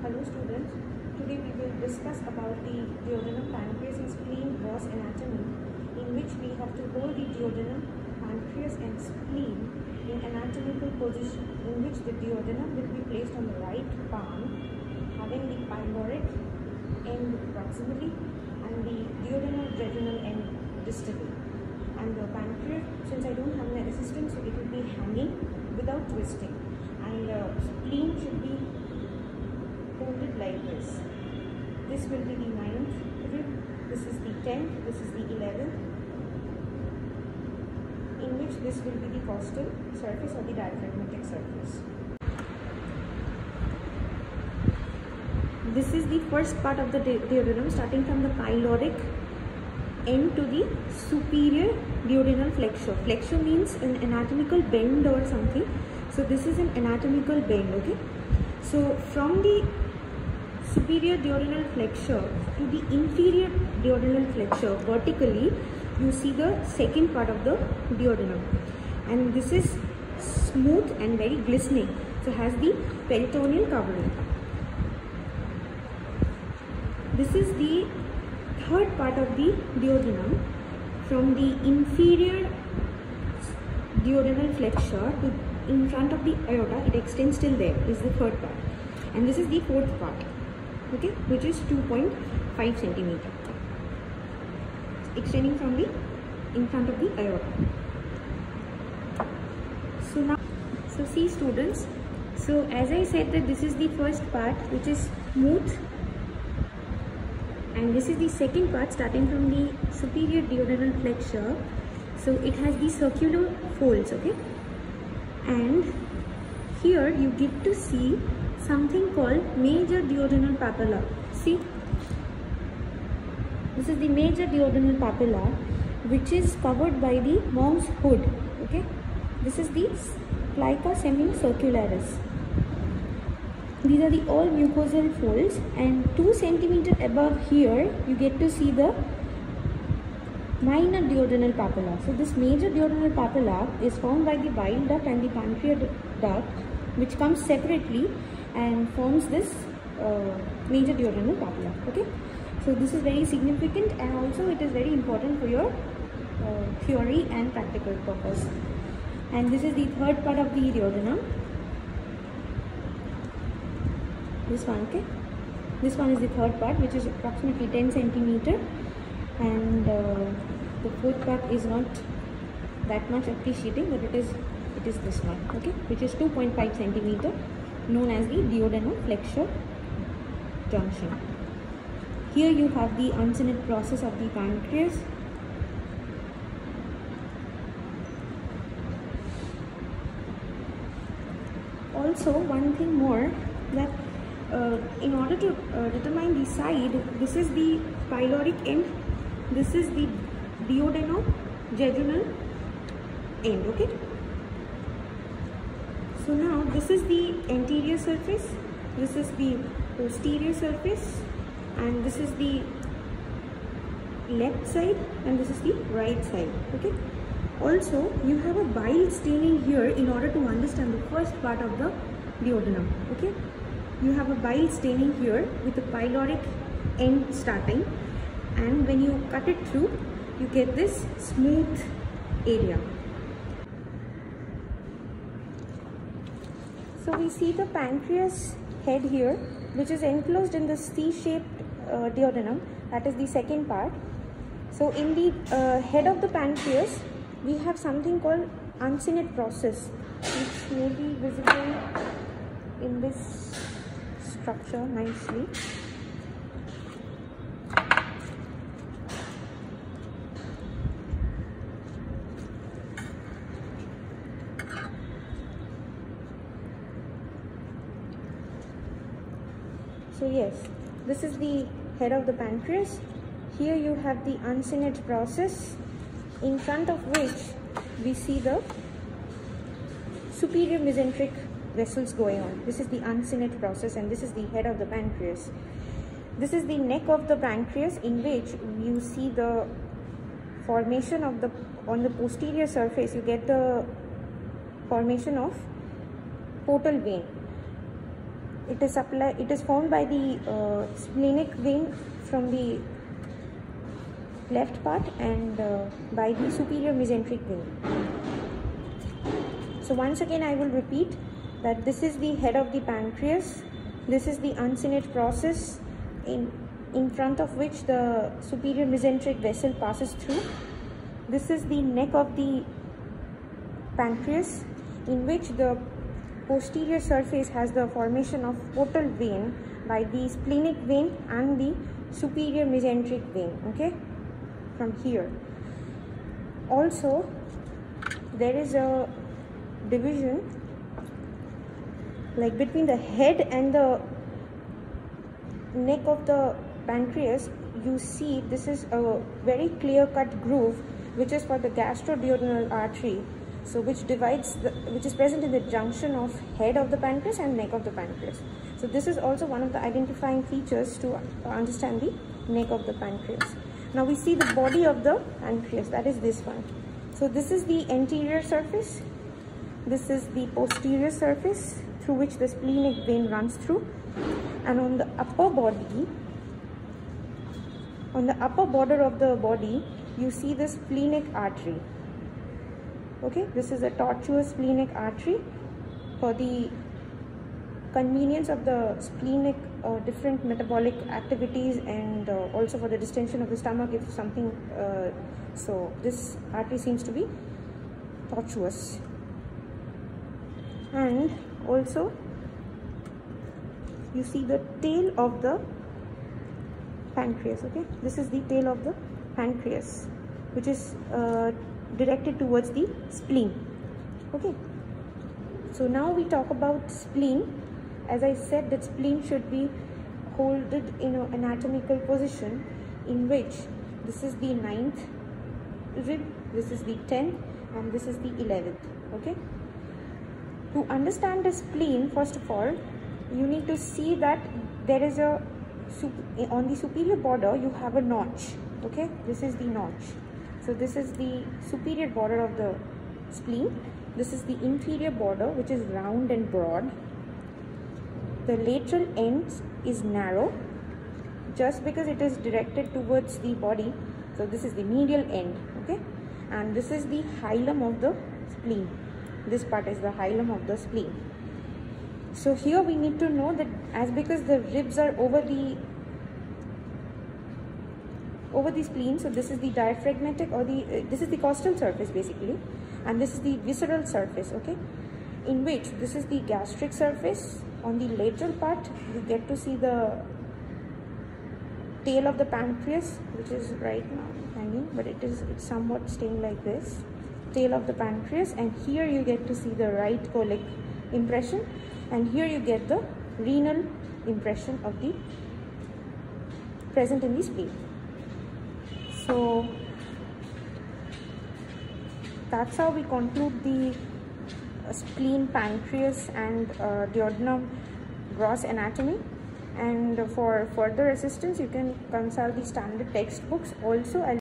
Hello students, today we will discuss about the duodenum, pancreas and spleen gross anatomy, in which we have to hold the duodenum, pancreas and spleen in anatomical position, in which the duodenum will be placed on the right palm, having the pyloric end proximally and the duodenal jejunal end distally. And the pancreas, since I don't have my assistant, so it will be hanging without twisting, and spleen should be folded like this. This will be the 9th rib, this is the 10th, this is the 11th, in which this will be the costal surface or the diaphragmatic surface. This is the first part of the duodenum, starting from the pyloric end to the superior duodenal flexure. Flexure means an anatomical bend or something. So this is an anatomical bend, okay? So from the superior duodenal flexure to the inferior duodenal flexure, vertically you see the second part of the duodenum, and this is smooth and very glistening, so has the peritoneal covering. This is the third part of the duodenum. From the inferior duodenal flexure to in front of the aorta, it extends till there, is the third part, and this is the fourth part, okay, which is 2.5 centimeter, extending from the in front of the aorta. So now, so see students, so as I said that this is the first part which is smooth, and this is the second part starting from the superior duodenal flexure. So it has the circular folds, okay, and here you get to see something called major duodenal papilla. See, this is the major duodenal papilla, which is covered by the monk's hood, okay. This is the plica semicircularis. These are the all mucosal folds, and 2 centimeter above here you get to see the minor duodenal papilla. So this major duodenal papilla is formed by the bile duct and the pancreas duct, which comes separately and forms this major duodenal papilla, okay. So this is very significant, and also it is very important for your theory and practical purpose. And this is the third part of the duodenum, this one, okay. This one is the third part, which is approximately 10 centimeter, and the fourth part is not that much appreciating, but it is this one, okay, which is 2.5 centimeter, known as the duodenal flexure junction. Here you have the uncinate process of the pancreas. Also, one thing more, that in order to determine the side, this is the pyloric end, this is the duodenojejunal end, okay. So now this is the anterior surface, this is the posterior surface, and this is the left side, and this is the right side, okay. Also, you have a bile staining here in order to understand the first part of the duodenum, okay. You have a bile staining here with the pyloric end starting, and when you cut it through, you get this smooth area. So we see the pancreas head here, which is enclosed in the C-shaped duodenum, that is the second part. So in the head of the pancreas, we have something called uncinate process, which may be visible in this structure nicely. So yes, this is the head of the pancreas. Here you have the uncinate process, in front of which we see the superior mesenteric vessels going on. This is the uncinate process, and this is the head of the pancreas. This is the neck of the pancreas, in which you see the formation of the, on the posterior surface, you get the formation of portal vein. It is formed by the splenic vein from the left part and by the superior mesenteric vein. So once again I will repeat that this is the head of the pancreas. This is the uncinate process in front of which the superior mesenteric vessel passes through. This is the neck of the pancreas, in which the posterior surface has the formation of portal vein by the splenic vein and the superior mesenteric vein, okay, from here. Also, there is a division like between the head and the neck of the pancreas. You see this is a very clear cut groove which is for the gastroduodenal artery, so which is present in the junction of head of the pancreas and neck of the pancreas. So this is also one of the identifying features to understand the neck of the pancreas. Now we see the body of the pancreas, that is this one. So this is the anterior surface, this is the posterior surface through which the splenic vein runs through, and on the upper body, on the upper border of the body, you see the splenic artery. Okay, this is a tortuous splenic artery. For the convenience of the splenic different metabolic activities, and also for the distension of the stomach if something, so this artery seems to be tortuous. And also you see the tail of the pancreas. Okay, this is the tail of the pancreas, which is directed towards the spleen. Okay, so now we talk about spleen. As I said, that spleen should be holded in an anatomical position in which this is the 9th rib, this is the 10th, and this is the 11th. Okay, to understand the spleen, first of all you need to see that there is a on the superior border you have a notch. Okay, this is the notch. So this is the superior border of the spleen. This is the inferior border, which is round and broad. The lateral end is narrow just because it is directed towards the body. So this is the medial end. Okay, and this is the hilum of the spleen. This part is the hilum of the spleen. So here we need to know that as because the ribs are over the spleen, so this is the diaphragmatic, or the this is the costal surface basically, and this is the visceral surface. Okay, in which this is the gastric surface. On the lateral part you get to see the tail of the pancreas, which is right now hanging, but it's somewhat staying like this, tail of the pancreas, and here you get to see the right colic impression, and here you get the renal impression of the present in the spleen. So that's how we conclude the spleen, pancreas, and duodenum gross anatomy. And for further assistance you can consult the standard textbooks. Also, I'll